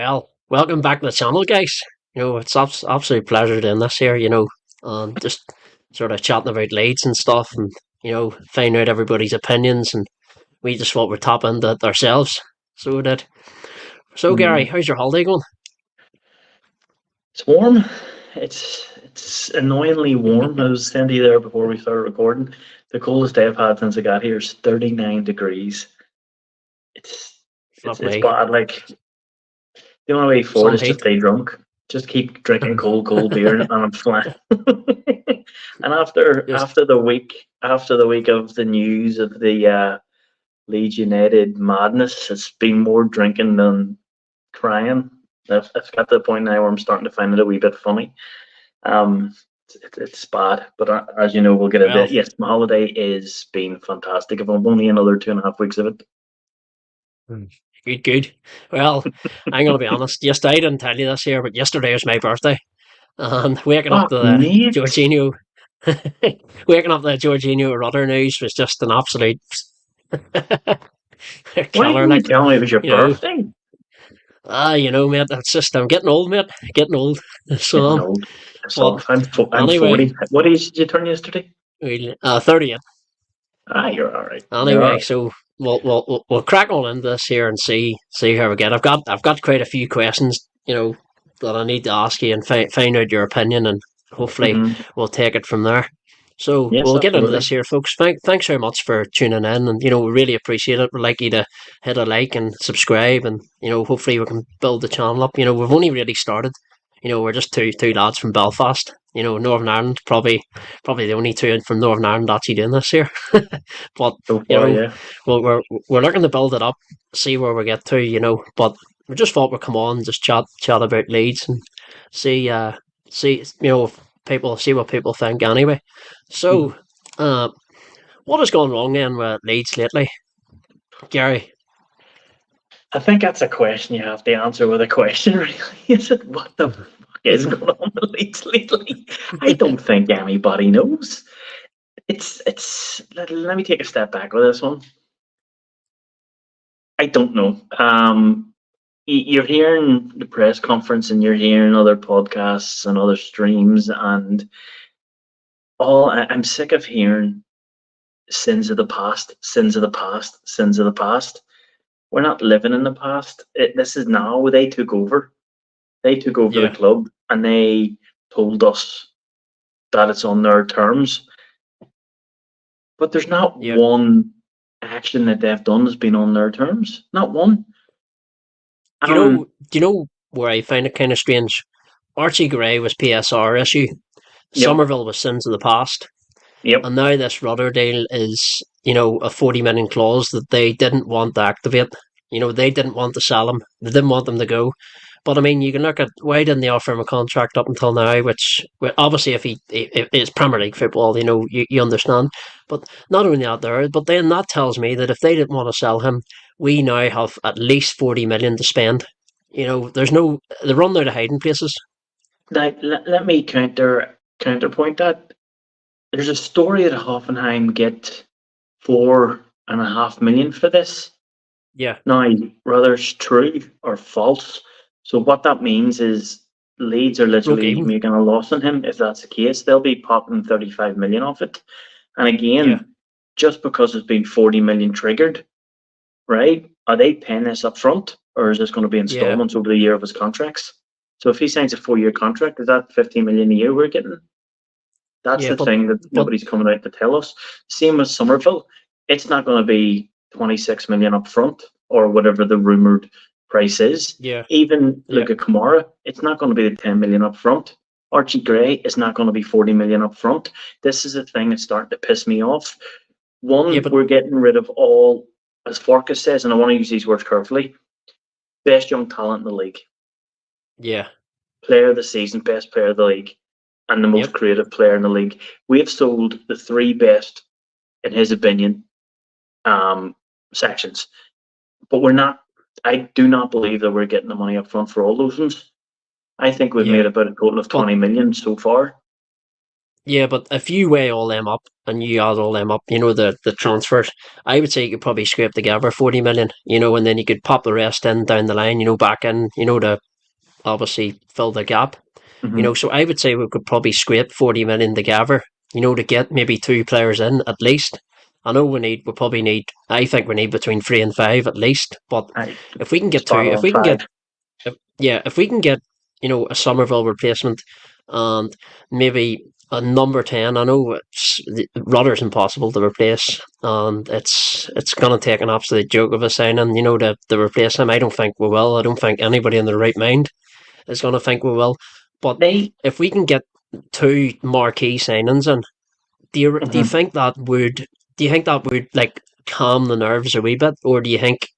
Well, welcome back to the channel, guys. It's absolute pleasure doing this here. Just sort of chatting about Leeds and stuff, and find out everybody's opinions, and we just thought we'd tap into it ourselves. So we did. So Gary, Mm. how's your holiday going? It's warm. It's annoyingly warm. I was saying to you there before we started recording. The coldest day I've had since I got here is 39 degrees. It's it's Fuck it's me, bad. Like the only way forward some is just heat. stay drunk. Just keep drinking cold beer, and I'm fine. And after Just after the week after the week of the news of the Leeds United madness, it's been more drinking than crying. I've got to the point now where I'm starting to find it a wee bit funny. It's bad, but as you know, we'll get into well, it. Yes, my holiday is been fantastic. If I'm only another 2.5 weeks of it. mm, good. Well, I'm gonna be honest. Yes, I didn't tell you this here, but yesterday was my birthday, and waking up Fuck, to the mate. Jorginho, waking up to the Jorginho Rudder news was just an absolute Why killer. didn't you Like, tell me it was your you know, birthday? mate, that's just, I'm getting old, mate. Getting old. Getting So, old. but So I'm anyway, 40. What age did you turn yesterday? 30th. Ah, you're all right. You're all Anyway, right. so we'll crack on into this here and see how we get. I've got quite a few questions, that I need to ask you and find out your opinion, and hopefully Mm-hmm. we'll take it from there. So Yes, we'll get into this absolutely. here, folks. Thanks very much for tuning in, and we really appreciate it. We'd like you to hit a like and subscribe, and hopefully we can build the channel up. We've only really started. We're just two lads from Belfast. Northern Ireland, probably the only two from Northern Ireland actually doing this here. But So you far, know, yeah. we're looking to build it up, see where we get to. But we just thought we'd come on and just chat about Leeds and see see if people see what people think anyway. Mhm. So, uh, what has gone wrong then with Leeds lately, Gary? I think that's a question you have to answer with a question, really. Is it what the fuck is going on with Leeds lately? I don't think anybody knows. Let me take a step back with this one. I don't know. You're hearing the press conference and you're hearing other podcasts and other streams, and I'm sick of hearing sins of the past, sins of the past, sins of the past. We're not living in the past. This is now. They took over. They took over the Yeah, club and they told us that it's on their terms. But there's not yeah. one action that they've done that's been on their terms. Not one. Do you know? Um, Do you know where I find it kind of strange? Archie Gray was PSR issue. yep, Somerville was sins of the past. yep, And now this Rudder deal is, a 40 million clause that they didn't want to activate. They didn't want to sell him. They didn't want them to go. But I mean, you can look at why didn't they offer him a contract up until now? Which obviously, if it's Premier League football, you understand. But not only that, there, but then that tells me that if they didn't want to sell him, we now have at least 40 million to spend. There's no they run out of hiding places. now let me counterpoint that. There's a story that Hoffenheim get 4.5 million for this. Yeah, Now, whether it's true or false. So what that means is Leeds are broke literally even. making a loss on him. If that's the case, they'll be popping 35 million off it. And Yeah, again, just because it's been 40 million triggered, right? Are they paying this up front, or is this going to be yeah, installments over the year of his contracts? So if he signs a 4-year contract, is that 15 million a year we're getting? That's yeah. the But thing that but nobody's coming out to tell us. Same as Somerville. It's not going to be 26 million up front or whatever the rumored price is. yeah, Even yeah. look at Kamara, it's not going to be the 10 million up front. Archie Gray is not going to be 40 million up front. This is a thing that's starting to piss me off. Yeah, One, but we're getting rid of all, as Farkas says, and I want to use these words carefully, best young talent in the league, yeah, player of the season, best player of the league, and the most yep. creative player in the league. We have sold the three best, in his opinion, um, sections. But we're not. I do not believe that we're getting the money up front for all those ones. I think we've Yeah, made about a total of but 20 million so far. Yeah, but if you weigh all them up and you add all them up, the transfers, I would say you could probably scrape together 40 million, and then you could pop the rest in down the line, back in, to obviously fill the gap. Hmm. So I would say we could probably scrape 40 million together, to get maybe two players in at least. I know I think we need between three and five at least. But I if we can get two, spot on five. if we can get, a Somerville replacement and maybe a number 10, I know Rudder's impossible to replace, and it's going to take an absolute joke of a signing, to replace him. I don't think we will. I don't think anybody in their right mind is going to think we will. But They. if we can get two marquee signings in, do you Mhm. think that would like calm the nerves a wee bit, or do you think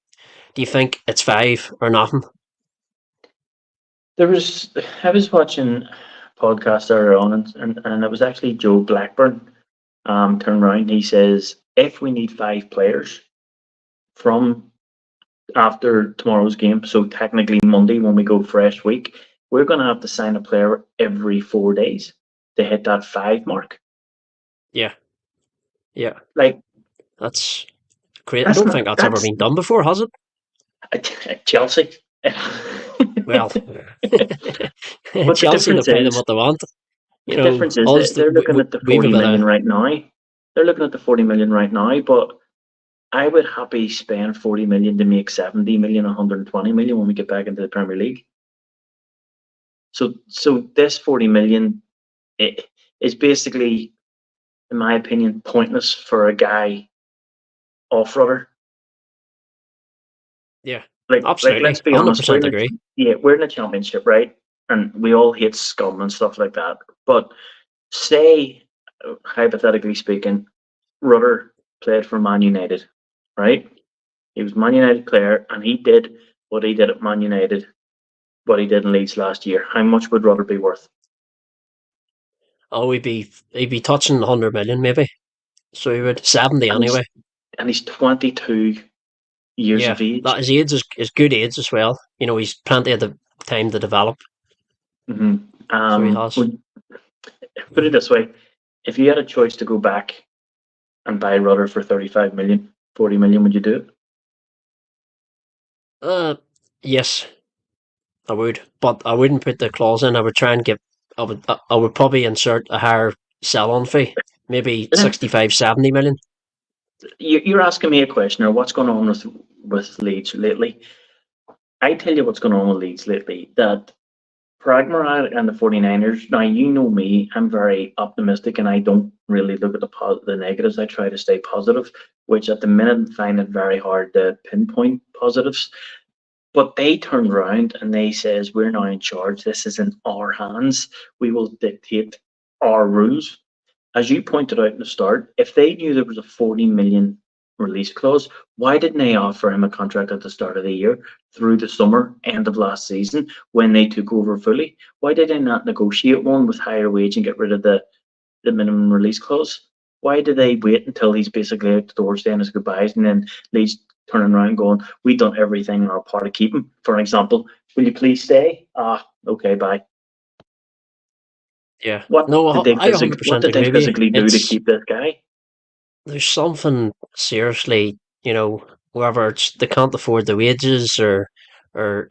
it's five or nothing? There was I was watching a podcast earlier on, and it was actually Joe Blackburn. Turned around. He says if we need five players from after tomorrow's game, so technically Monday when we go fresh week, we're going to have to sign a player every 4 days to hit that five mark. Yeah, yeah, Like that's great. I that's don't not think that's ever that's been done before, has it? Chelsea. Well, But the Chelsea, they difference pay them is what they want. the difference is Us, that they're looking at the we've a 40 bit of million right now. They're looking at the 40 million right now, but I would happy spend 40 million to make 70 million, 120 million when we get back into the Premier League. So this 40 million is basically, in my opinion, pointless for a guy off rudder. yeah, Like let's absolutely, be honest, 100% agree. we're in a championship, right? And we all hate scum and stuff like that. But say, hypothetically speaking, Rudder played for Man United, right? He was a Man United player, and he did what he did at Man United, what he did in Leeds last year. How much would Rudder be worth? Oh, he'd be touching 100 million maybe. So he would 70 And anyway. he's 22 years Yeah, of age. that his age is good age as well. He's plenty of the time to develop. Hmm. So he has. Would put it this way: if you had a choice to go back and buy Rudder for 35 million, 40 million, would you do it? Yes, I would, but I wouldn't put the clause in. I would try and get. I would probably insert a higher sell-on fee, maybe Then 65, 70 million. you're asking me a question, or what's going on with Leeds lately? I tell you what's going on with Leeds lately. That Pragma and the 49ers. Now, you know me, I'm very optimistic and I don't really look at the negatives. I try to stay positive, which at the minute I find it very hard to pinpoint positives. But they turned around and they says, we're now in charge. This is in our hands. We will dictate our rules. As you pointed out in the start, if they knew there was a 40 million release clause, why didn't they offer him a contract at the start of the year through the summer, end of last season, when they took over fully? Why did they not negotiate one with higher wage and get rid of the minimum release clause? Why did they wait until he's basically out the door saying his goodbyes and then Leeds turning around going, we've done everything in our part to keep him? For example, will you please stay? Ah, okay, bye. Yeah, no, I What 100% did they agree with you. physically do to It's keep this guy? There's something seriously, whether it's they can't afford the wages or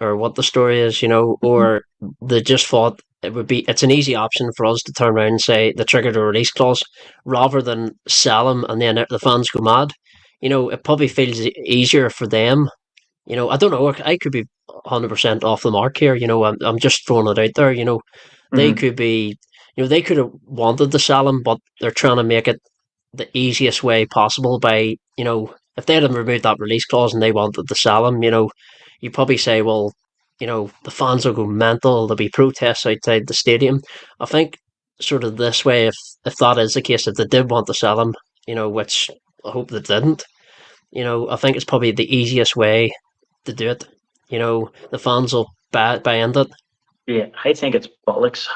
what the story is, Mhm. or they just thought it's an easy option for us to turn around and say the trigger the release clause rather than sell him and then the fans go mad. It probably feels easier for them. I don't know. I could be 100% off the mark here. I'm just throwing it out there. They Mhm. could be, they could have wanted to sell him, but they're trying to make it the easiest way possible by, if they had removed that release clause and they wanted to sell him, you probably say, well, the fans will go mental. There'll be protests outside the stadium. I think sort of this way, if that is the case, if they did want to sell him, which I hope they didn't, I think it's probably the easiest way to do it. The fans will buy into it. Yeah, I think it's bollocks.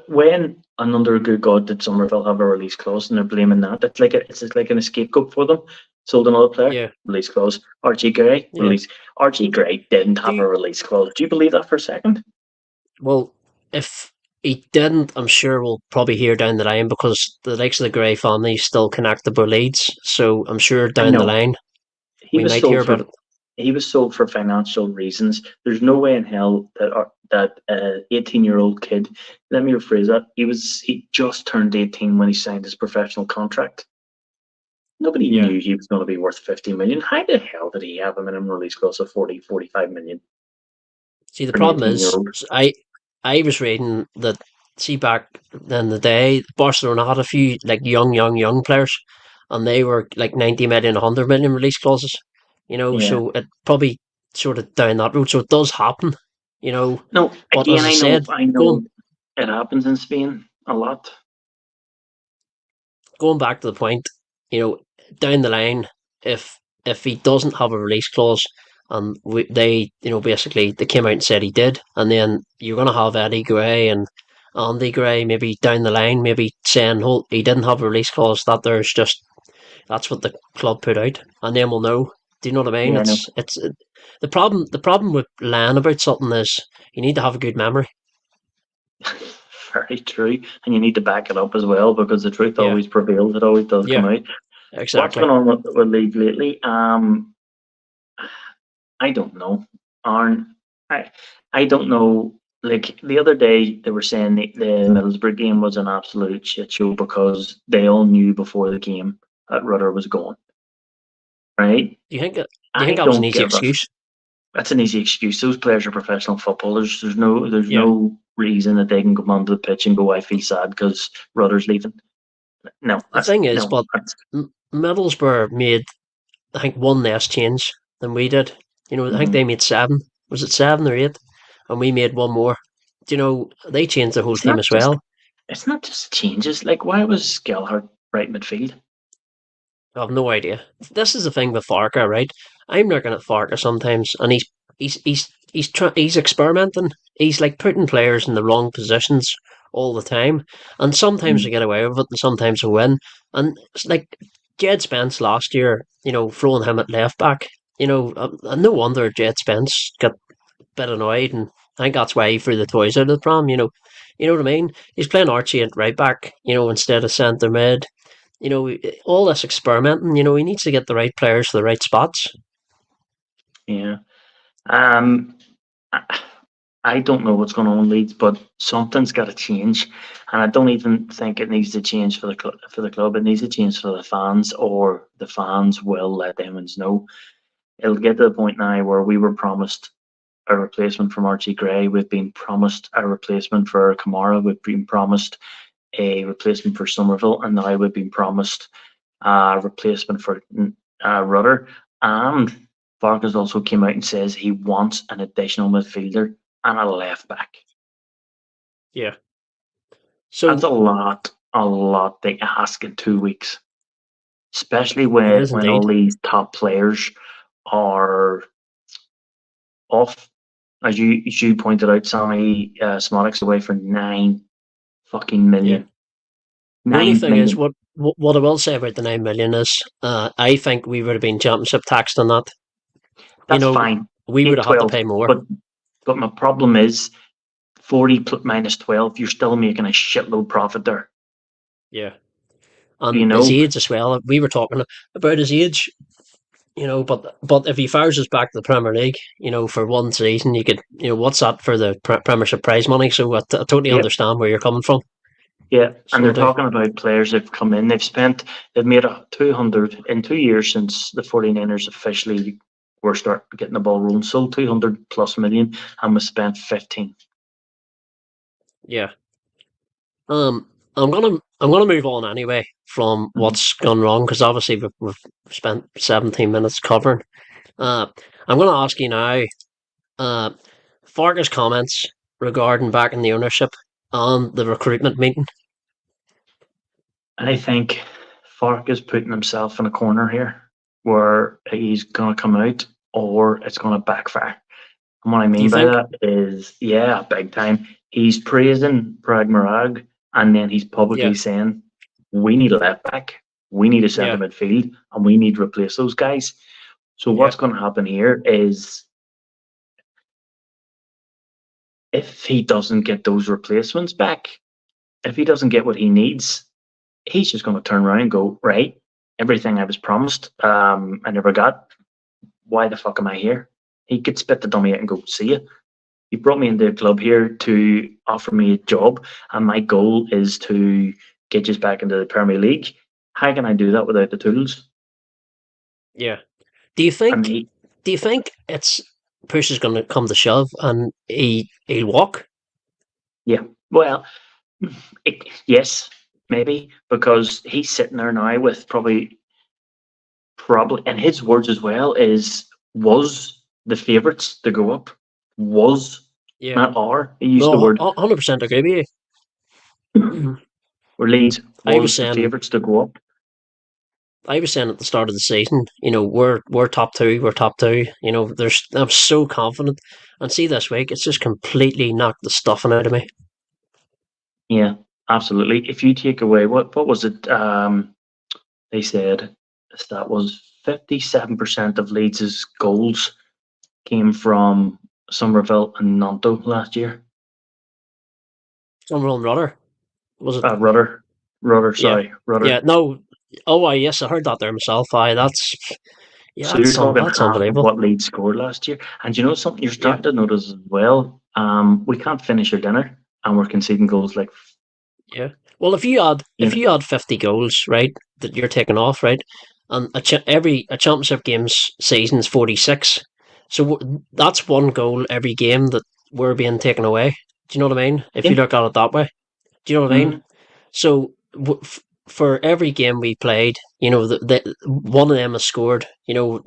When and under a good God did Somerville have a release clause and they're blaming that? It's like an scapegoat for them. Sold another player, Yeah, release clause. Archie Gray, yeah. release. Archie Gray didn't Do have a you, release clause. Do you believe that for a second? well, if he didn't. I'm sure we'll probably hear down the line because the likes of the Gray family is still connected with Leeds. So I'm sure I down the know line he we was might hear sold about for it. he was sold for financial reasons. There's no way in hell that 18-year-old kid. Let me rephrase that. He just turned 18 when he signed his professional contract. Nobody Yeah. knew he was going to be worth 50 million. How the hell did he have a minimum release clause of 40, 45 million See, the for an problem 18 year is, old? I was reading that. See, back in the day, Barcelona had a few like young players, and they were like 90 million, 100 million release clauses. Yeah. So it probably sort of down that road. So it does happen. You know, No, but again, as I said, I going know it happens in Spain a lot. going back to the point, down the line, if he doesn't have a release clause, and they, basically they came out and said he did, and then you're going to have Eddie Gray and Andy Gray maybe down the line, maybe saying, "Oh, he didn't have a release clause." That's what the club put out, and then we'll know. Do you know what I mean? Yeah, I know. It's the problem. The problem with lying about something is you need to have a good memory. Very true. And you need to back it up as well because the truth Yeah, always prevails. It always does come yeah, out. What's exactly. going on with Leeds lately? I don't know. Arn, I I don't know. Like the other day, they were saying the Middlesbrough game was an absolute shit show because they all knew before the game that Rudder was going. Right? Do you think? Do you think I that was an don't easy give a. excuse? That's an easy excuse. Those players are professional footballers. There's Yeah. no reason that they can come onto the pitch and go, "I feel sad because Rudder's leaving." No, The thing is, no. but Middlesbrough made, I think, one less change than we did. I think Mhm. they made seven. Was it seven or eight? And we made one more. They changed the whole It's team not as just well. it's not just changes. Like why was Gallagher right midfield? I have no idea. This is the thing with Farka, right? I'm looking at Farka sometimes, and he's experimenting. He's like putting players in the wrong positions all the time, and sometimes Mm, we get away with it, and sometimes we win. And it's like Jed Spence last year, throwing him at left back. No wonder Jed Spence got a bit annoyed, and I think that's why he threw the toys out of the pram. You know what I mean? He's playing Archie at right back, instead of centre mid. All this experimenting, he needs to get the right players for the right spots. yeah. Um, I, I don't know what's going on in Leeds, but something's got to change, and I don't even think it needs to change for for the club. It needs to change for the fans, or the fans will let Emmons know. It'll get to the point now where we were promised a replacement from Archie Gray. We've been promised a replacement for Kamara. We've been promised a replacement for Somerville, and now we've been promised a replacement for Rudder. And Vargas also came out and says he wants an additional midfielder and a left back. Yeah. That's So a lot they ask in 2 weeks, especially it is when all indeed. these top players are off. As you pointed out, Sammy Smolak's away for 9 fucking Yeah. million. The only Nine thing is, million. what I will say about the 9 million is, I think we would have been championship taxed on that. You That's know, fine. we would Eight have had to twelve. pay more. But my problem is 40 minus 12. You're still making a shitload profit there. Yeah. You And his know. age as well. We were talking about his age. But if he fires us back to the Premier League, for one season, you could, what's that for the Premiership prize money? So I totally Yep. understand where you're coming from. Yeah, and So they're I do. talking about players that've come in. They've made a 200 in 2 years since the 49ers officially were start getting the ball rolling. Sold 200 plus million and was spent 15. Yeah. Um, I'm gonna move on anyway from Mhm. what's gone wrong because obviously we've spent 17 minutes covering. Uh, I'm gonna ask you now. Uh, Farkas' comments regarding back in the ownership on the recruitment meeting. I think Fark is putting himself in a corner here where he's going to come out or it's going to backfire. And what I Do mean you by think? that is, yeah, big time. He's praising Prag Marag and then he's Yeah, publicly saying, we need a left back, we need a centre yeah, midfield, and we need to replace those guys. So yeah, what's going to happen here is if he doesn't get those replacements back, if he doesn't get what he needs, he's just going to turn around and go, right, everything I was promised, I never got. Why the fuck am I here? He could spit the dummy out and go, see you. You brought me into the club here to offer me a job, and my goal is to get you back into the Premier League. How can I do that without the tools? Yeah. Do you And think? he, Do you think it's push is going to come to shove and he'll walk? yeah, well, yes, maybe because he's sitting there now with probably, and his words as well is was the favourites to go up, was Yeah. not are. He used the No, word 100% agree with you. where Leeds I was was the saying favourites to go up. I was saying at the start of the season, we're top two, we're top two. I'm so confident, and see this week, it's just completely knocked the stuffing out of me. Yeah, absolutely. If you take away what was it? They said that was 57% of Leeds' goals came from Somerville and Nanto last year. Summerall and Rudder, was it? Rudder, Rudder, Yeah, sorry, Rudder. yeah. No, oh, yes, I heard that there myself. So you're talking That's half of unbelievable. what Leeds scored last year. And you know something you're Yeah, starting to notice as well? We can't finish our dinner and we're conceding goals like, yeah. Well, you if know, you add 50 goals, right, that you're taking off, right, and a championship game's season's 46, so that's one goal every game that we're being taken away. Do you know what I mean? If yeah, you look at it that way, do you know what I mean? mm, So for every game we played, one of them has scored.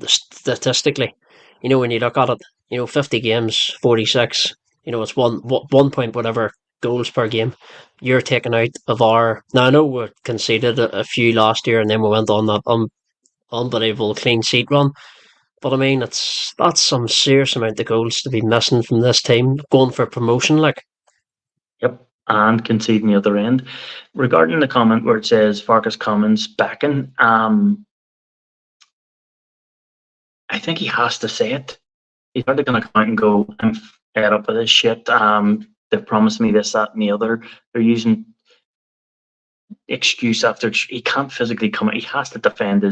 Statistically, when you look at it, 50 games, 46. It's 1 point whatever goals per game. You're taking out of our. Now I know we conceded a few last year, and then we went on that unbelievable clean sheet run. But I mean, that's some serious amount of goals to be missing from this team going for promotion. Like, yep, and conceding the other end. Regarding the comment where it says Farkas Commons backing, I think he has to say it. He's hardly going to come out and go, I'm fed up with this shit. They've promised me this, that, and the other. They're using excuse after he can't physically come out. He has to defend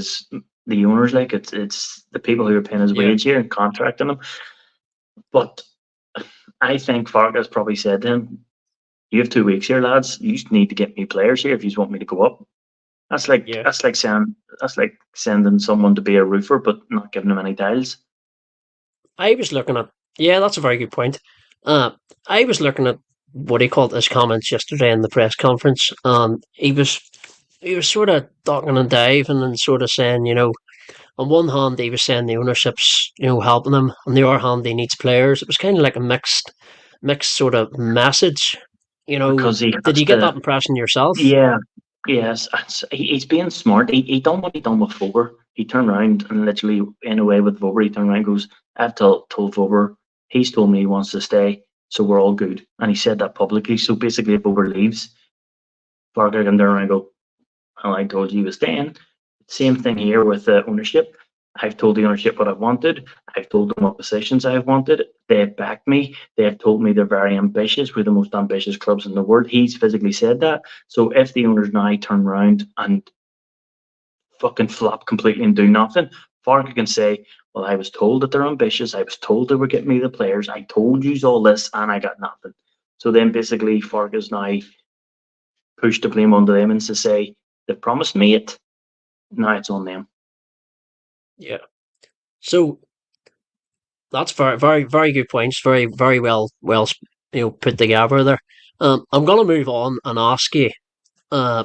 the owners. Like it's the people who are paying his yeah, wage here and contracting him. But I think Farkas probably said to him, "You have 2 weeks here, lads. You need to get me players here if you want me to go up." That's like yeah. that's like saying that's like sending someone to be a roofer but not giving them any tiles. I was looking at, yeah, that's a very good point. Uh, I was looking at what he called his comments yesterday in the press conference, and he was sort of ducking and diving and sort of saying, on one hand he was saying the ownership's helping him, on the other hand he needs players. It was kind of like a mixed sort of message. Because he Did has you get that to. impression yourself? Yeah, yes, he's being smart. He done what he done with Vober. He turned around and literally, in a way, with Vober, he turned around and goes, I've told Vober, he's told me he wants to stay, so we're all good. And he said that publicly. So basically, if Vober leaves, Farker can turn around and go, well, I told you he was staying. Same thing here with the ownership. I've told the ownership what I wanted. I've told them what positions I've wanted. They've backed me. They've told me they're very ambitious. We're the most ambitious clubs in the world. He's physically said that. So if the owners now turn around and fucking flop completely and do nothing, Farker can say, well, I was told that they're ambitious. I was told they were getting me the players. I told you all this and I got nothing. So then basically Farker's now pushed the blame onto them and to say, they promised me it. Now it's on them. Yeah. So that's very, very, very good points. Very, very well, put together there. I'm going to move on and ask you, uh,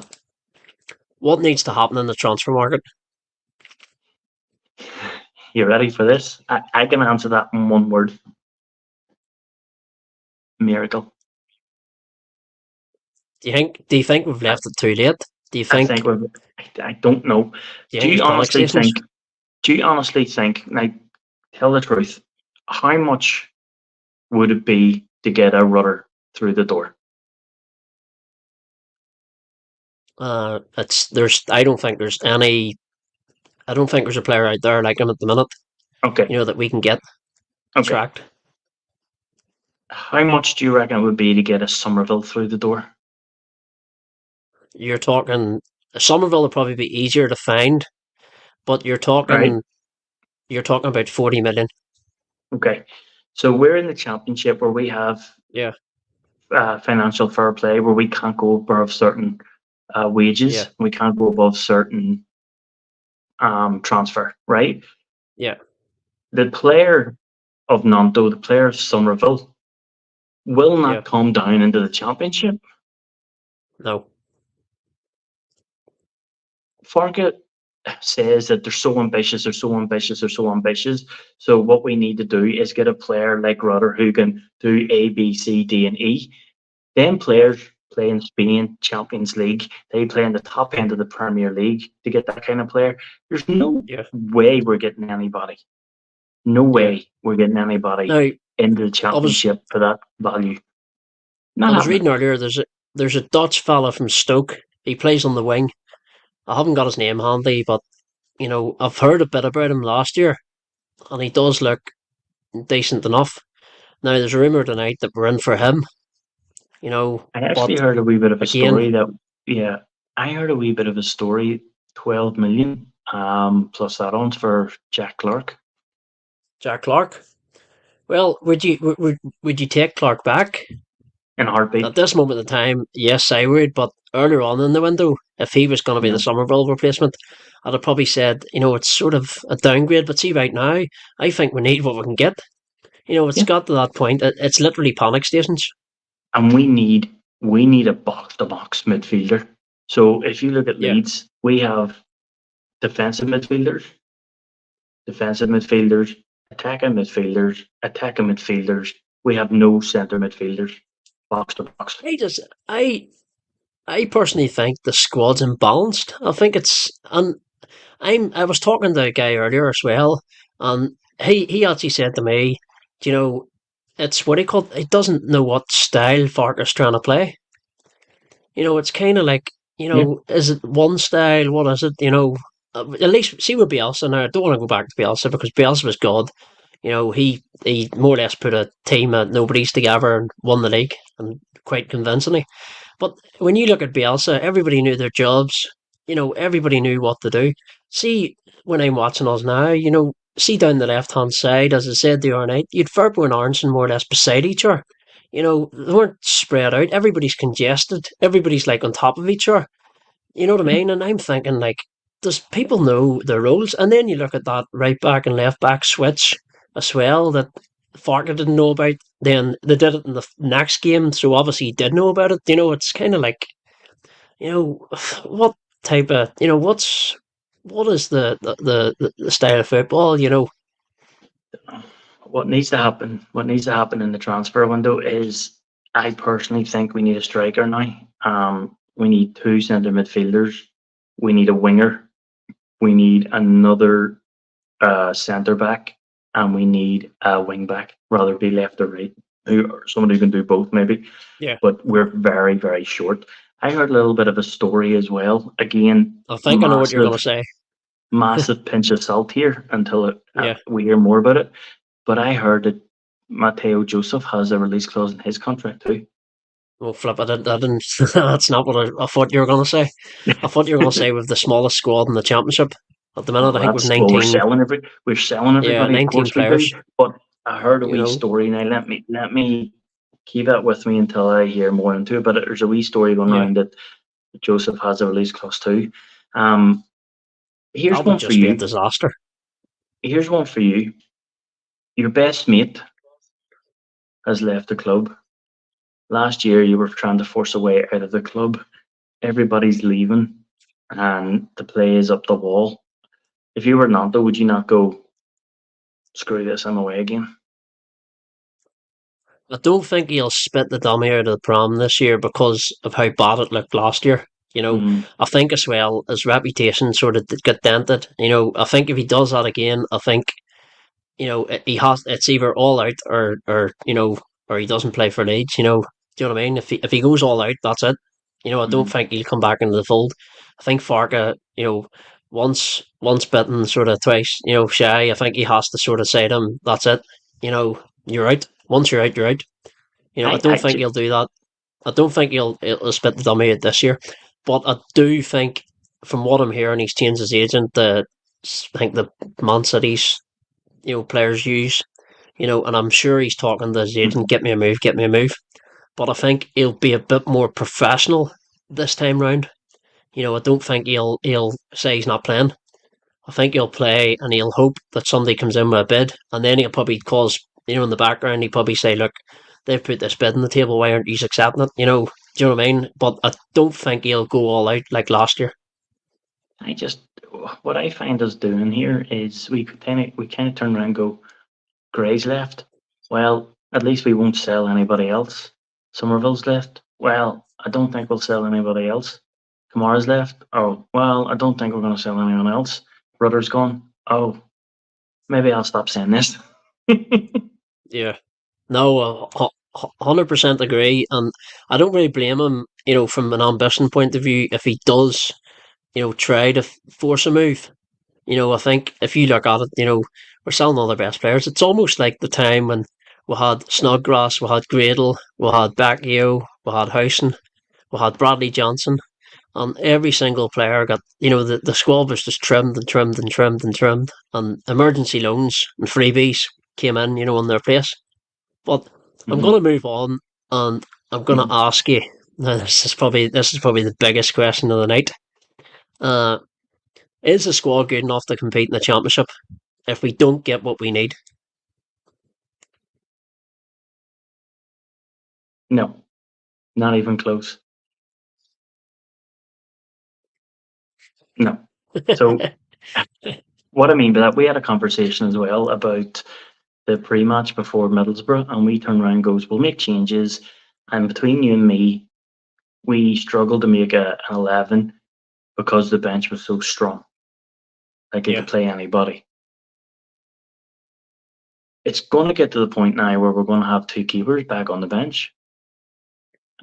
what needs to happen in the transfer market? You ready for this? I can answer that in one word: miracle. Do you think we've I, left it too late? Do you I think think we've. I don't know. do you Do think you there's panic honestly stations? think? Do you honestly think? Like, tell the truth. How much would it be to get a rudder through the door? It's there's I don't think there's a player out there like him at the minute, Okay. that we can get Okay. tracked. How much do you reckon it would be to get a Somerville through the door? You're talking Somerville would probably be easier to find, but Right. you're talking about 40 million. Okay. So we're in the championship where we have Yeah, financial fair play, where we can't go above certain yeah, wages, we can't go above certain transfer. Right. yeah, The player of Nanto, the player of Somerville, will yeah. not come down into the championship. No, Farke says that they're so ambitious, they're so ambitious, they're so ambitious. So what we need to do is get a player like Rudder who can do A, B, C, D, and E. Then yeah, players play in Spain Champions League. They play in the top end of the Premier League to get that kind of player. There's no yeah, way we're getting anybody. No yeah. way we're getting anybody Now, into the I was championship for that value. I Not was happening. reading earlier. There's a Dutch fella from Stoke. He plays on the wing. I haven't got his name handy, but I've heard a bit about him last year, and he does look decent enough. Now, there's a rumor tonight that we're in for him. I actually But heard a wee bit of a again, story that, yeah, I heard a wee bit of a story, 12 million plus add-ons for Jack Clark Jack Clark. Well, would you take Clark back in a at heartbeat. this moment in time? Yes, I would. But earlier on in the window, if he was going to be the Yeah. Somerville replacement, I'd have probably said, it's sort of a downgrade. But see, right now, I think we need what we can get. It's Yeah. got to that point. It's literally panic stations. And we need a box to box midfielder. So if you look at Yeah. Leeds, we have defensive midfielders, defensive midfielders, attacking midfielders. We have no centre midfielders, box to box. I just I personally think the squad's imbalanced. I think it's and I was talking to a guy earlier as well, and he actually said to me, you know, it's what he called. He doesn't know what style Farker's trying to play. It's kind of like, Yeah. is it one style? What is it? At least see with Bielsa. Now I don't want to go back to Bielsa because Bielsa was good. He more or less put a team of nobodies together and won the league, and quite convincingly. But when you look at Bielsa, everybody knew their jobs. Everybody knew what to do. See, when I'm watching us now, see down the left hand side, as I said the other night, you'd Ferber and Aronson more or less beside each other. They weren't spread out. Everybody's congested. Everybody's like on top of each other. You know what I mean? And I'm thinking, like, does people know their roles? And then you look at that right back and left back switch as well that Farker didn't know about. Then they did it in the next game, so obviously he did know about it. It's kind of like, you know, what type of, what is the style of football? What needs to happen in the transfer window is, I personally think we need a striker now. We need two centre midfielders. We need a winger. We need another centre back, and we need a wing back, rather be left or right, somebody who can do both maybe. Yeah, But we're very very short. I heard a little bit of a story as well. Again, I think I know what you're going massive to say. massive pinch of salt here until Yeah. we hear more about it. But I heard that Matteo Joseph has a release clause in his contract too. Well, flip, I didn't. That's not what I thought you were going to say. I thought you were going to say with the smallest squad in the championship. At the minute, I Well, think we've that's well, 19. we're selling Yeah, everybody. Of 19 course we do. players. But I heard a You wee know. story now. Let me keep that with me until I hear more into it. But there's a wee story going Yeah, around that Joseph has a release clause too. Um, here's that would one for just be a you. disaster. Here's one for you. Your best mate has left the club. Last year, you were trying to force a way out of the club. Everybody's leaving, and the play is up the wall. If you were Nanto, would you not go, screw this, I'm away again? I don't think he'll spit the dummy out of the pram this year because of how bad it looked last year. Mm, I think as well his reputation sort of got dented. I think if he does that again, I think he has. It's either all out or he doesn't play for Leeds. Do you know what I mean? If he goes all out, that's it. I don't mm. think he'll come back into the fold. I think Farka, once bitten, sort of twice, shy. I think he has to sort of say to him, that's it. You're out. Once you're out, you're out. I don't think he'll do that. I don't think he'll spit the dummy out this year, but I do think, from what I'm hearing, he's changed his agent. I think the Man City's players use, and I'm sure he's talking to his agent, get me a move, get me a move. But I think he'll be a bit more professional this time round. I don't think he'll say he's not playing. I think he'll play and he'll hope that somebody comes in with a bid, and then he'll probably cause, in the background, he'll probably say, look, they've put this bid on the table, why aren't you accepting it? Do you know what I mean? But I don't think he'll go all out like last year. What I find us doing here is we kind of turn around and go, Gray's left. Well, at least we won't sell anybody else. Somerville's left. Well, I don't think we'll sell anybody else. Kamara's left. Oh, well, I don't think we're going to sell anyone else. Rudder's gone. Oh, maybe I'll stop saying this. Yeah. No, 100% agree. And I don't really blame him, from an ambition point of view, if he does, try to force a move. I think if you look at it, we're selling all the best players. It's almost like the time when we had Snodgrass, we had Gradle, we had Bacchio, we had Howson, we had Bradley Johnson, and every single player got, the squad was just trimmed and trimmed and trimmed and trimmed, and emergency loans and freebies came in, in their place. But I'm going to move on, and I'm going to ask you. This is probably the biggest question of the night. Is the squad good enough to compete in the championship if we don't get what we need? No, not even close. No. So, what I mean by that, we had a conversation as well about the pre-match before Middlesbrough, and we turn around and goes, we'll make changes. And between you and me, we struggled to make an 11 because the bench was so strong. Like it could play anybody. It's going to get to the point now where we're going to have two keepers back on the bench.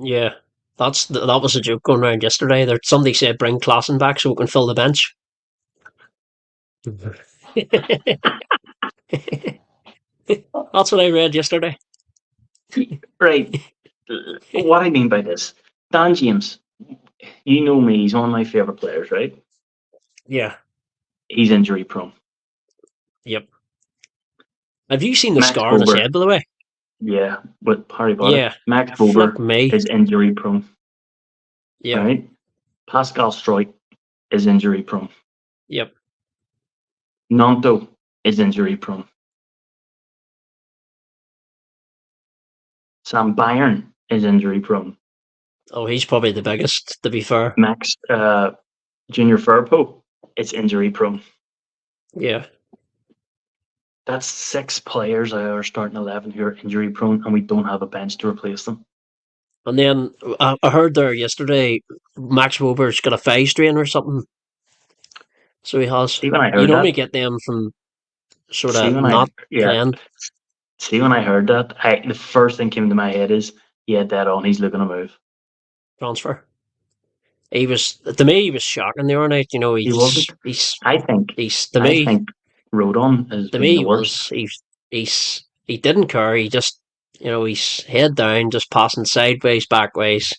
Yeah, that was a joke going around yesterday. There, somebody said bring Klassen back so we can fill the bench. That's what I read yesterday. Right. What I mean by this, Dan James, you know me, he's one of my favourite players, right? Yeah. He's injury prone. Yep. Have you seen the scar on his head, by the way? Yeah, with Harry Potter. Yeah. Max Bober is injury prone. Yeah. Right? Pascal Stroik is injury prone. Yep. Nanto is injury prone. Sam Bayern is injury prone. Oh, he's probably the biggest, to be fair. Max Junior Firpo is injury prone. Yeah. That's 6 players out of our starting 11 who are injury prone, and we don't have a bench to replace them. And then I heard there yesterday, Max Wober's got a thigh strain or something. So he has. See, when I heard you normally get them from sort of not playing. See, when I heard that, the first thing came to my head is, yeah, dead on, he's looking to move. Transfer. He was, to me, he was shocking the other night. He wasn't. I think Rodon has been the worst. He didn't care. He just, he's head down, just passing sideways, backways.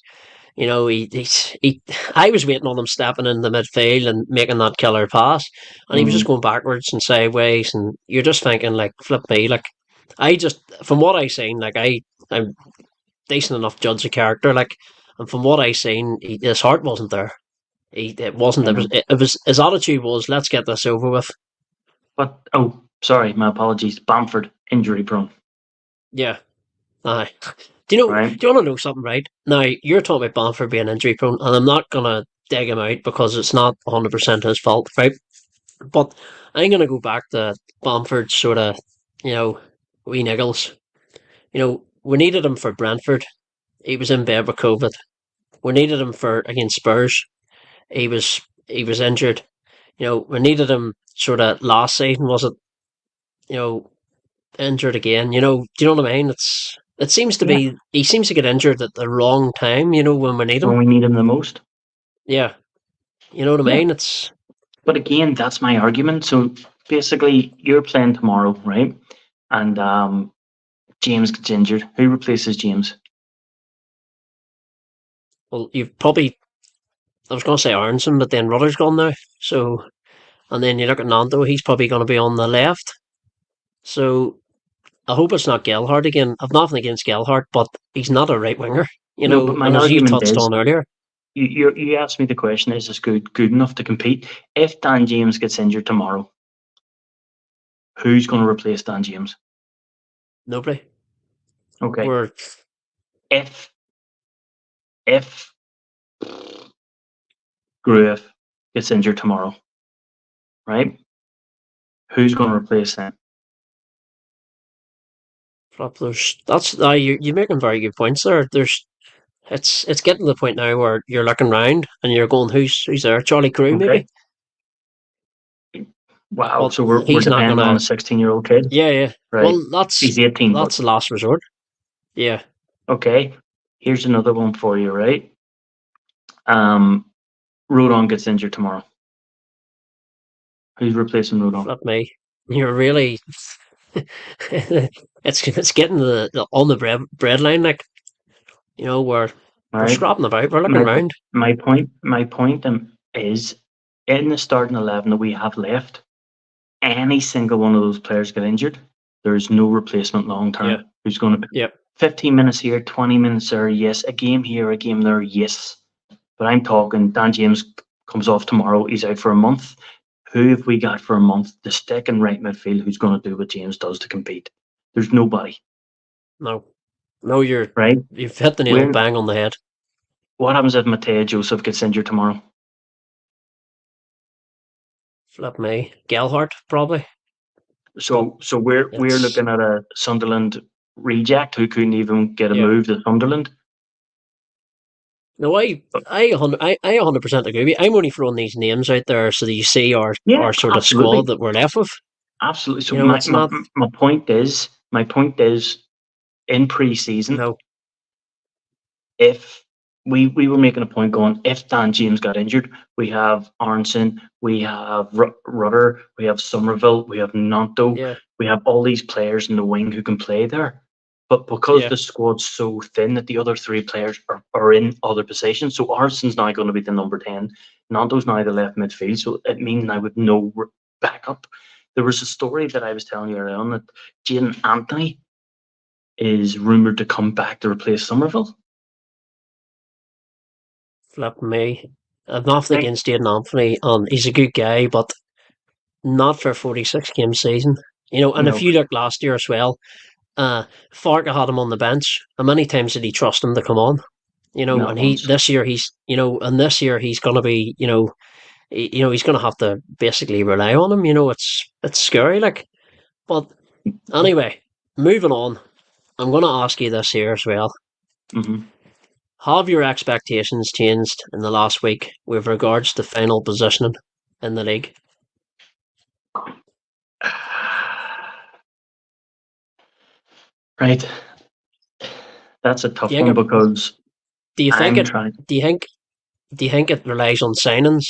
I was waiting on him stepping in the midfield and making that killer pass, and he was just going backwards and sideways, and you're just thinking, like, flip me, like, from what I seen, like, I'm decent enough judge of character, like, and from what I seen, his heart wasn't there. It wasn't. It was his attitude was, let's get this over with. But sorry, my apologies. Bamford injury prone. Yeah, aye. Do you want to know something, right? Now, you're talking about Bamford being injury prone, and I'm not going to dig him out because it's not 100% his fault, right? But I'm going to go back to Bamford's sort of, wee niggles. We needed him for Brentford. He was in bed with COVID. We needed him against Spurs. He was injured. We needed him sort of last season, was it? Injured again. Do you know what I mean? It seems to be, he seems to get injured at the wrong time, when we need him. When we need him the most. Yeah. You know what I mean? But again, that's my argument. So basically, you're playing tomorrow, right? And James gets injured. Who replaces James? Well, you've probably, I was going to say Aronson, but then Rudder's gone now. So, and then you look at Nando, he's probably going to be on the left. So I hope it's not Gelhardt again. I've nothing against Gelhardt, but he's not a right winger, No, but my and as you argument touched is, on earlier, you asked me the question: is this good enough to compete? If Dan James gets injured tomorrow, who's going to replace Dan James? nobody. Okay. We're If if Grueff gets injured tomorrow, right? Who's going to replace him? there's that's you're making very good points there. There's it's getting to the point now where you're looking round and you're going, who's there? Charlie Crew Okay. maybe, Wow. but So we're he's not depending on gonna. a 16-year-old kid, Yeah, yeah. right? Well, He's 18, but that's the last resort. Yeah, okay. Here's another one for you, right? Um, Rodon gets injured tomorrow. Who's replacing Rodon? flip me. You're really it's getting the on the bread line, like we're Right. scrapping about, we're looking My round. my point is in the starting 11 that we have left, any single one of those players get injured, there is no replacement long Yeah, term. Who's going to yeah, 15 minutes here, 20 minutes there? Yes. A game here, a game there? Yes. But I'm talking Dan James comes off tomorrow. He's out for a month. Who have we got for a month to stick in right midfield? Who's going to do what James does to compete? There's nobody, no, no, right? you've hit the nail Where bang on the head. what happens if Mateo Joseph gets injured tomorrow? Flip me, Gelhardt probably, but So we're it's looking at a Sunderland reject who couldn't even get a yeah. move to Sunderland. No, But I 100% agree with you. I'm only throwing these names out there so that you see yeah, our sort of squad absolutely, that we're left with. absolutely. So It's not my point is in pre-season, no, if we were making a point going, if Dan James got injured, we have Aronson, we have Rudder, we have Somerville, we have Nanto, yeah, we have all these players in the wing who can play there. But because yeah, the squad's so thin that the other three players are in other positions, so Arson's now going to be the number 10, Nanto's now the left midfield, so it means now with no backup. There was a story that I was telling you earlier on that Jaden Anthony is rumoured to come back to replace Somerville. flip me. I've nothing Right. against Jaden Anthony, and he's a good guy, but not for a 46 game season. And if No, you look last year as well, Farka had him on the bench. How many times did he trust him to come on? not And he once. this year and this year he's going to be, he's going to have to basically rely on him. It's scary, like. But anyway, moving on. I'm going to ask you this here as well. Mm-hmm. Have your expectations changed in the last week with regards to final positioning in the league? Right. That's a Do tough you think one it? because Do you think I'm it? trying. Do you think? Do you think it relies on signings?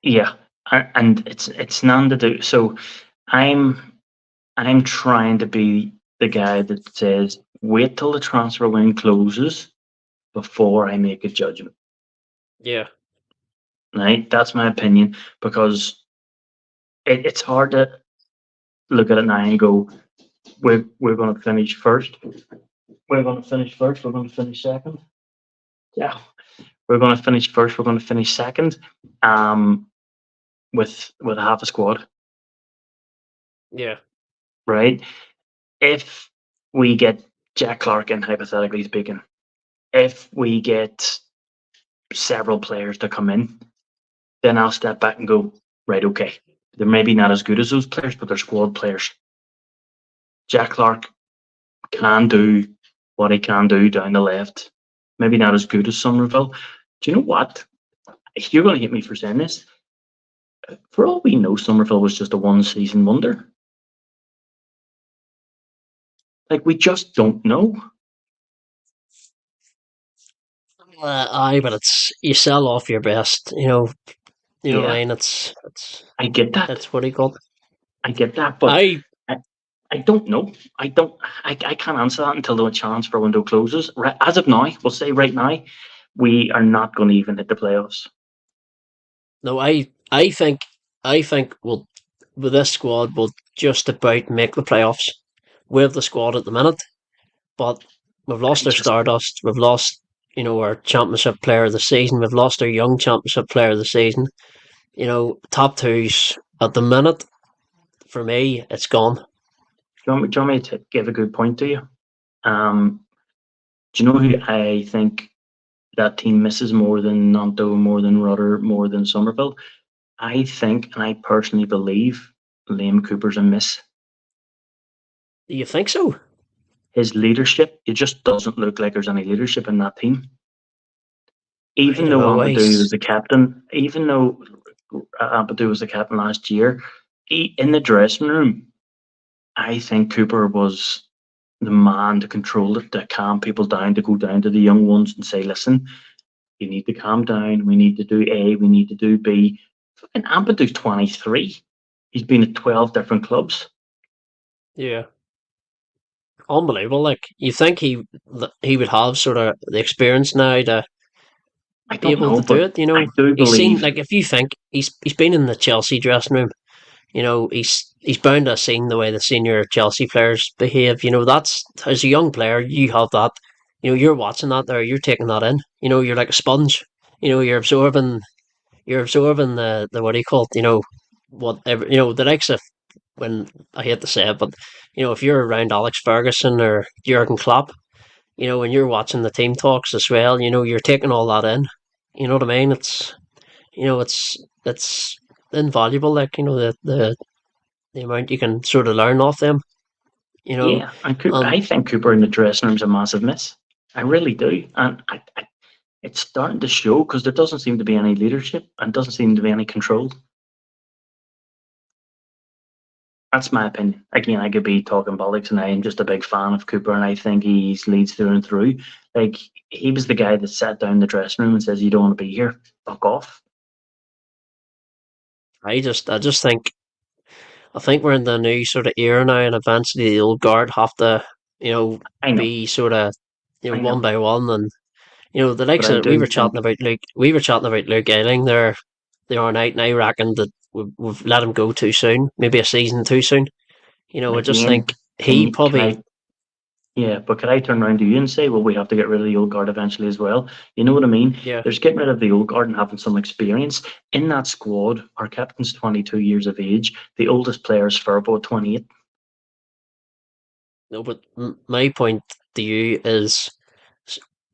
Yeah, and it's none to do. So I'm I'm trying to be the guy that says wait till the transfer window closes before I make a judgment. Yeah, Right. That's my opinion because it's hard to look at it now and go we're going to finish first. We're going to finish first. We're going to finish second. Yeah, we're going to finish first. We're going to finish second. Um, with half a squad, yeah, right? If we get Jack Clark in, hypothetically speaking, if we get several players to come in, then I'll step back and go, right, okay. They're maybe not as good as those players, but they're squad players. Jack Clark can do what he can do down the left. Maybe not as good as Somerville. Do you know what? You're going to hate me for saying this. For all we know, Somerville was just a one season wonder. Like, we just don't know. aye, but it's you sell off your best. What I Yeah, mean. It's I get that. that's what he called. I get that. But I I, I don't know. I don't. I can't answer that until the transfer window closes. Right, as of now, we'll say right now, we are not going to even hit the playoffs. No, I think with this squad we'll just about make the playoffs. We have the squad at the minute, but we've I lost our just, Stardust. We've lost, our championship player of the season. We've lost our young championship player of the season. Top twos at the minute for me, it's gone. do you want me to give a good point to you? Um, do you know who I think that team misses more than Nanto, more than Rudder, more than Somerville? I think, and I personally believe, Liam Cooper's a miss. Do you think so? His leadership, it just doesn't look like there's any leadership in that team. I Even don't though know. Ampadu was the captain, even though Ampadu was the captain last year, in the dressing room, I think Cooper was the man to control it, to calm people down, to go down to the young ones and say, listen, you need to calm down. We need to do A, we need to do B. Fucking Ampadu's 23. He's been at 12 different clubs. Yeah, unbelievable. Like you think he would have sort of the experience now to I be don't able know, to do but it. I do He's seen, believe, like, if you think he's been in the Chelsea dressing room. He's bound to have seen the way the senior Chelsea players behave. That's as a young player, you have that. You're watching that there, you're taking that in. You're like a sponge. You're absorbing the what do you call it? Whatever. The likes of when I hate to say it, but if you're around Alex Ferguson or Jurgen Klopp, when you're watching the team talks as well, you're taking all that in. You know what I mean? It's invaluable. Like the amount you can sort of learn off them. You know, yeah, and um, I think Cooper in the dressing room's a massive miss. I really do. And it's starting to show because there doesn't seem to be any leadership and doesn't seem to be any control. That's my opinion. Again, I could be talking bollocks, and I am just a big fan of Cooper, and I think he's leads through and through. Like he was the guy that sat down in the dressing room and says, "You don't want to be here. Fuck off." I just think we're in the new sort of era now, and eventually the old guard have to, you know, I know, be sort of, I one know, by one, and the but likes I of we do were think, chatting about Luke, we were chatting about Luke Ayling there the other night, and I reckon that we've let him go too soon, maybe a season too soon. I just again, think he can probably, I? Yeah, but could I turn around to you and say, well, we have to get rid of the old guard eventually as well? You know what I mean? yeah, There's getting rid of the old guard and having some experience in that squad. Our captain's 22 years of age. The oldest player is Furbo at 28. no, but my point to you is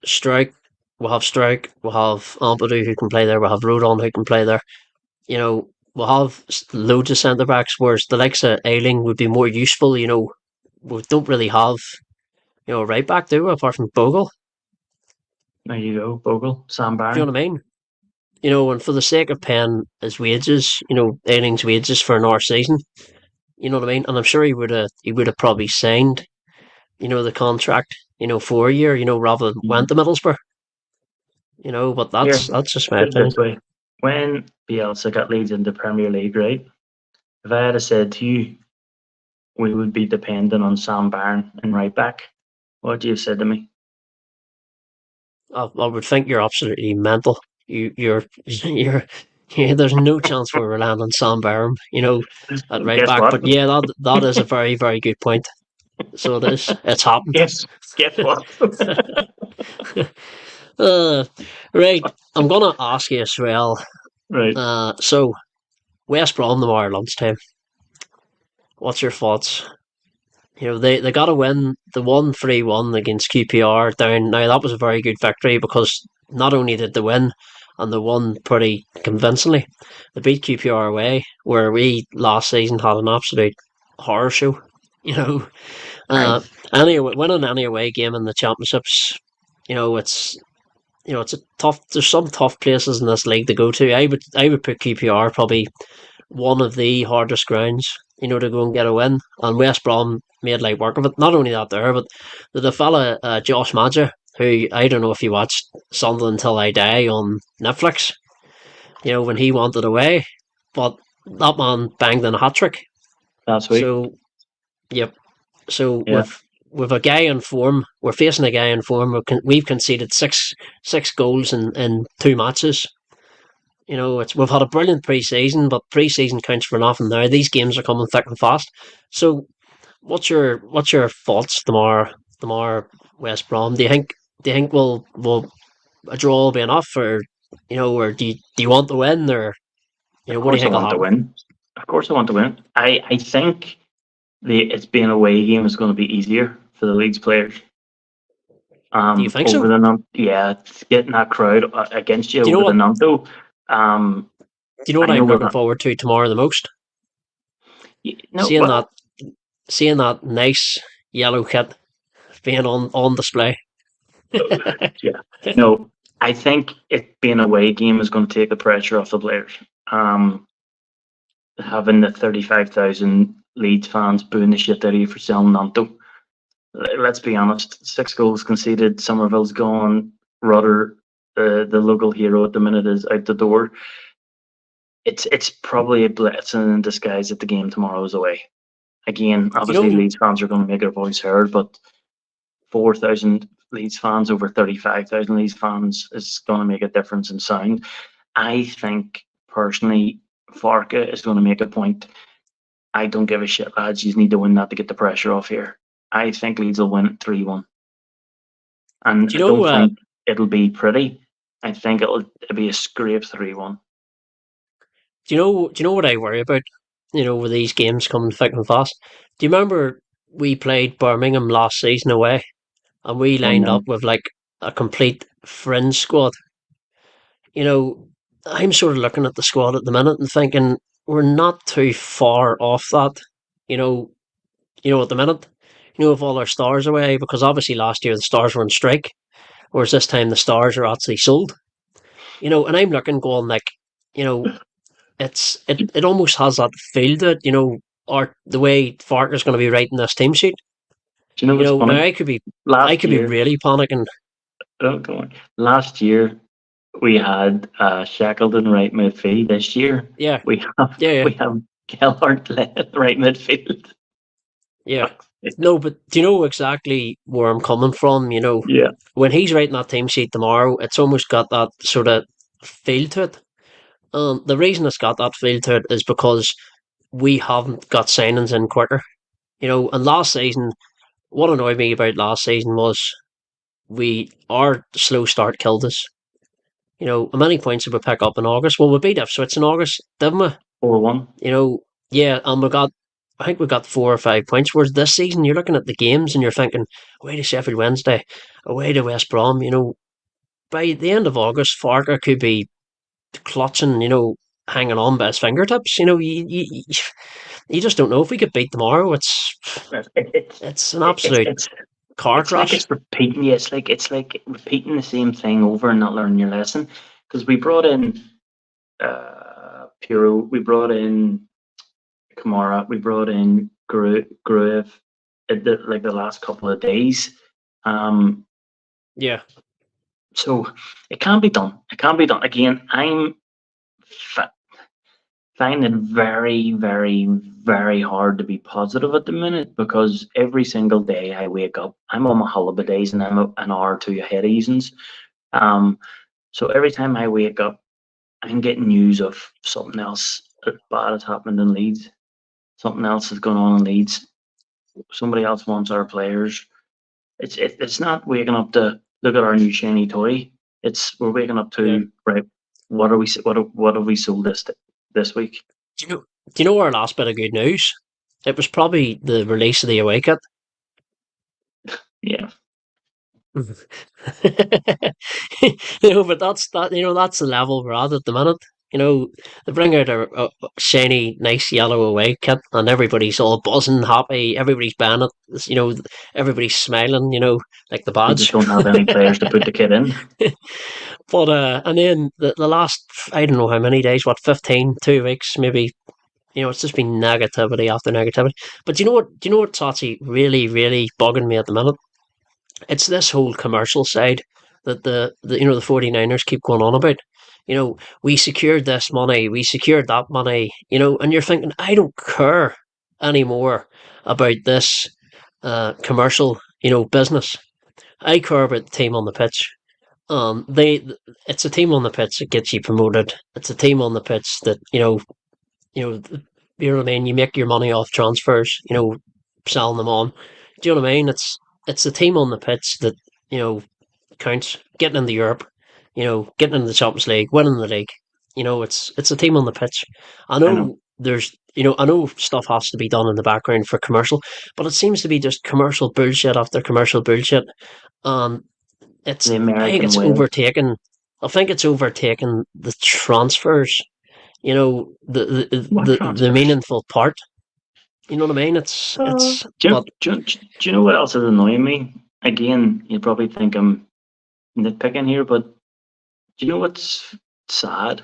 Strike. We'll have Strike. We'll have Ampadu who can play there. We'll have Rodon who can play there. We'll have loads of centre backs. Whereas the likes of Ailing would be more useful. We don't really have a right back, do we? Apart from Bogle. There you go, Bogle, Sam Do you know Barron. what I mean? And for the sake of paying his wages, Ailing's wages for an hour season. You know what I mean? And I'm sure he would have probably signed, the contract, for a year, rather than went Mhm. to Middlesbrough. But Here, that's just my put it opinion. this way: when Bielsa got Leeds in the Premier League, right? If I had said to you, we would be dependent on Sam Barron and right back, what would you have said to me? I would think you're absolutely mental. You're yeah, there's no chance we're relying on Sam Barham, at right Guess back. what? But yeah, that is a very, very good point. So it is. It's happened. Guess what? uh, right. I'm gonna ask you as well. Right. So West Brom tomorrow lunchtime. What's your thoughts? They got to win the 1-3-1 against QPR down. Now, that was a very good victory because not only did they win, and they won pretty convincingly, they beat QPR away, where we last season had an absolute horror show. You know, Aye. uh, winning any away game in the championships, it's it's a tough. There's some tough places in this league to go to. I would put QPR probably one of the hardest grounds, to go and get a win. And West Brom made light work of it. Not only that there, but the fella, Josh Madger, who I don't know if you watched Sunderland Till I Die on Netflix, when he wanted away, but that man banged in a hat trick. Last week. So, yep. So Yeah. with a guy in form. We're facing a guy in form. We've conceded six goals in 2 matches. We've had a brilliant pre-season, but pre-season counts for nothing now. These games are coming thick and fast. So, what's your thoughts tomorrow West Brom? Do you think will a draw will be enough, or do you want the win, or Of what do you course, I think will want to happen? win. Of course, I want to win. I think it's being a away game is going to be easier for the Leeds players. Do you think Over so? the yeah, it's getting that crowd against you Do you know over the what? Nanto. Um, Do you know what I know I'm we're looking not. forward to tomorrow the most? No, Seeing that well, seeing that nice yellow kit being on display. yeah, no. I think it being a away game is going to take the pressure off the players. Um, Having the 35,000 Leeds fans booing the shit out of you for selling Nanto. Let's be honest, 6 goals conceded. Somerville's gone. Rudder, the local hero at the minute, is out the door. It's probably a blessing in disguise that the game tomorrow is away. Again, You obviously know, Leeds fans are going to make their voice heard, but 4,000 Leeds fans over 35,000 Leeds fans is going to make a difference in sound. I think personally, Farka is going to make a point. I don't give a shit, lads. You need to win that to get the pressure off here. I think Leeds will win 3-1. And do I you don't know? think it'll be pretty. I think it'll be a scrape 3-1. Do you know what I worry about? With these games coming thick and fast. Do you remember we played Birmingham last season away, and we One lined up nil. with like a complete fringe squad? You know, I'm sort of looking at the squad at the minute and thinking we're not too far off that. You know, at the minute, with all our stars away, because obviously last year the stars were on strike, whereas this time the stars are actually sold. And I'm looking, going like, you know, it almost has that feel to it, or the way Farker's going to be writing this team sheet. Do you know what's Now funny? I Last could be year, really panicking. oh, go on. Last year we had Shackleton right midfield. This year Yeah, we have yeah, yeah, we have Gellhart left right midfield. yeah. Fuck's sake. No, but do you know exactly where I'm coming from? Yeah, When he's writing that team sheet tomorrow, it's almost got that sort of feel to it. The reason it's got that feel to it is because we haven't got signings in quicker. And last season, what annoyed me about last season was our slow start killed us. How many points did we pick up in August? Well, we beat Ipswich in August, didn't we? 4-1. Yeah, and I think we got 4 or 5 points. Whereas this season, you're looking at the games and you're thinking, away to Sheffield Wednesday, away to West Brom. By the end of August, Farker could be clutching, hanging on by his fingertips. You just don't know if we could beat tomorrow. It's It's an it's absolute it's car it's like crash. it's repeating. Yeah, it's like repeating the same thing over and not learning your lesson. Because we brought in Piro, we brought in Kamara, we brought in Gruev like the last couple of days. Um, Yeah, so it can't be done. It can't be done. Again, I'm fa- finding it very, very, very hard to be positive at the minute because every single day I wake up, I'm on my holiday days and I'm an hour or two ahead of Easons. Um, so every time I wake up, I'm getting news of something else bad has happened in Leeds. Something else is going on in Leeds. Somebody else wants our players. It's not waking up to look at our new shiny toy. It's we're waking up yeah. to right. What have we sold this week? Do you know? Do you know our last bit of good news? It was probably the release of the away kit. Yeah, But that's that. That's the level we're at the minute. They bring out a shiny, nice yellow away kit, and everybody's all buzzing, happy. Everybody's buying it. Everybody's smiling. Like the we just badge. don't have any players to put the kid in. But and then the last, I don't know how many days, what, 15, 2 weeks maybe. It's just been negativity after negativity. But do you know what? Do you know what's actually really, really bugging me at the minute? It's this whole commercial side that the 49ers keep going on about. We secured this money, we secured that money, and you're thinking, I don't care anymore about this. commercial, business. I care about the team on the pitch. It's a team on the pitch that gets you promoted. It's a team on the pitch that you know, you know what I mean. You make your money off transfers. Selling them on. Do you know what I mean? It's a team on the pitch that you know counts. Getting into Europe, getting into the Champions League, winning the league. It's a team on the pitch. I I know know I know stuff has to be done in the background for commercial, but it seems to be just commercial bullshit after commercial bullshit. Um, the I think American it's way. overtaken. I think it's overtaken the transfers. What The transfers? meaningful part. You know what I mean? But Do you know what else is annoying me? Again, you probably think I'm nitpicking here, but do you know what's sad?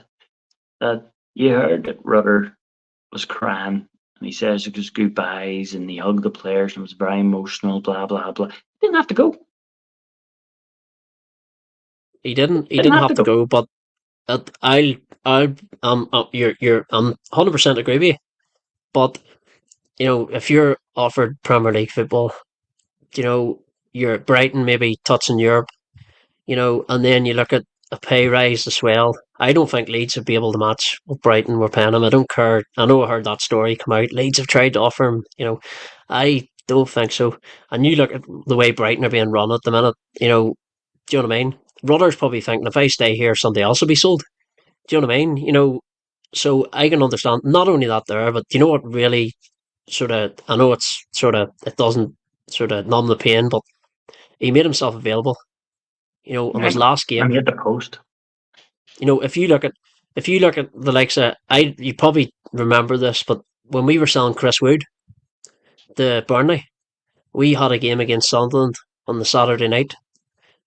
That you heard that Rudder was crying and he says his goodbyes and he hugged the players and was very emotional, blah, blah, blah. He didn't have to go. he didn't. He Didn't didn't have have to to go. go. But I'll. I'm 100% agree with you. But if you're offered Premier League football, you know, you're Brighton maybe touching Europe, and then you look at a pay rise as well. I don't think Leeds would be able to match what Brighton were paying him. I don't care. I know I heard that story come out. Leeds have tried to offer him, I don't think so. And you look at the way Brighton are being run at the minute, do you know what I mean? Rudder's probably thinking if I stay here, somebody else will be sold. Do you know what I mean? So I can understand not only that there, but you know what really sort of, I know it doesn't sort of numb the pain, but he made himself available, on I his know. last And game. he had the post. If you look at the likes of you probably remember this, but when we were selling Chris Wood, the Burnley, we had a game against Sunderland on the Saturday night,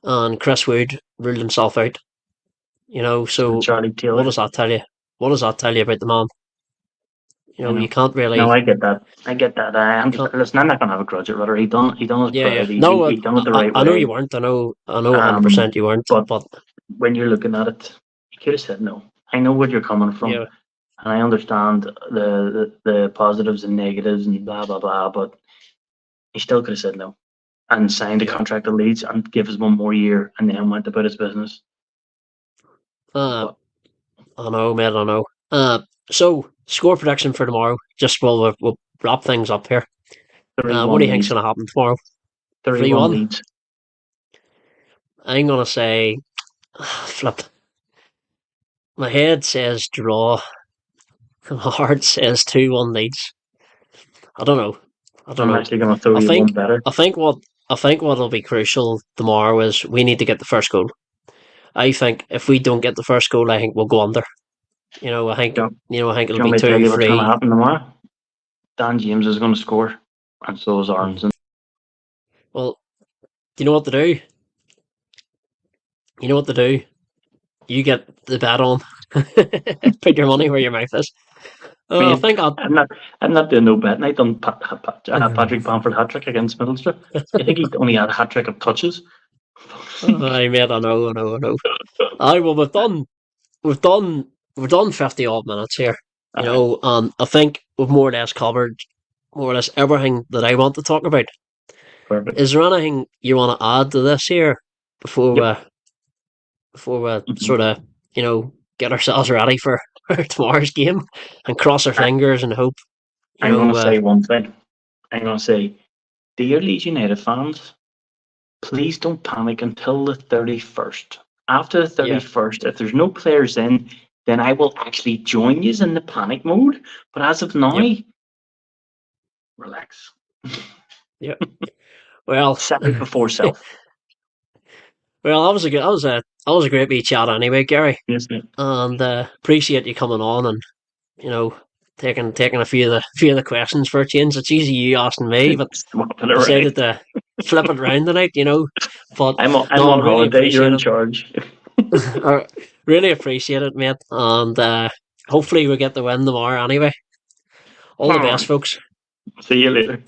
and Chris Wood ruled himself out. And So Charlie what Taylor. does that tell you? What does that tell you about the man? I You know. can't No, really, I get that. I get that. I you understand. can't. Listen, I'm not gonna have a grudge at Rudder. He done his Yeah, yeah. proud. No, He done it the right I know you way. weren't. I know 100% you weren't. But But when you're looking at it, he could have said no. I know where you're coming from, yeah, and I understand the positives and negatives and blah blah blah. But he still could have said no and signed a yeah. contract to Leeds and give us one more year, and then went about his business. Uh, But I know, mate. I know. So score prediction for tomorrow. Just we'll wrap things up here. three What do one you think's Leeds, going to happen tomorrow? 3-1 3-1. Leeds. I'm going to say flip. My head says draw. My heart says 2-1 Leeds. I don't know. I don't I'm know. actually gonna throw I you one think better. I think what I think what'll be crucial tomorrow is we need to get the first goal. I think if we don't get the first goal, I think we'll go under. Do you, I think do it'll you want be me to tell two, you what's gonna three. happen tomorrow? Dan James is gonna score, and so is Hmm. Aronson. Well, do you know what to do? You know what to do. You get the bet on. Put your money where your mouth is. I Mate, think I'll. I'm not doing no betting. I done Patrick Bamford hat trick against Middlesbrough. You think he only had a hat trick of touches? I mate, I know. I well, we've done, we've done 50 odd minutes here. Aye, I think we've more or less covered more or less everything that I want to talk about. perfect. Is there anything you want to add to this here before Yep. we Mhm. sort of get ourselves ready for tomorrow's game and cross our I, fingers and hope I'm going to say one thing. I'm going to say, dear Leeds United fans, please don't panic until the 31st. After the yeah, 31st, if there's no players in, then I will actually join you in the panic mode. But as of now, yep, relax. yep. Well, Self before self. well, that was a great wee chat anyway, Gary, Yes, mate. and appreciate you coming on and taking a few of the questions for a change. It's usually you asking me, but Swapping it decided around. to flip it around tonight. But I'm no, I on really holiday. You're appreciate in it. charge. I really appreciate it, mate. And hopefully we get the win tomorrow anyway. All the All best, right. folks. See you later.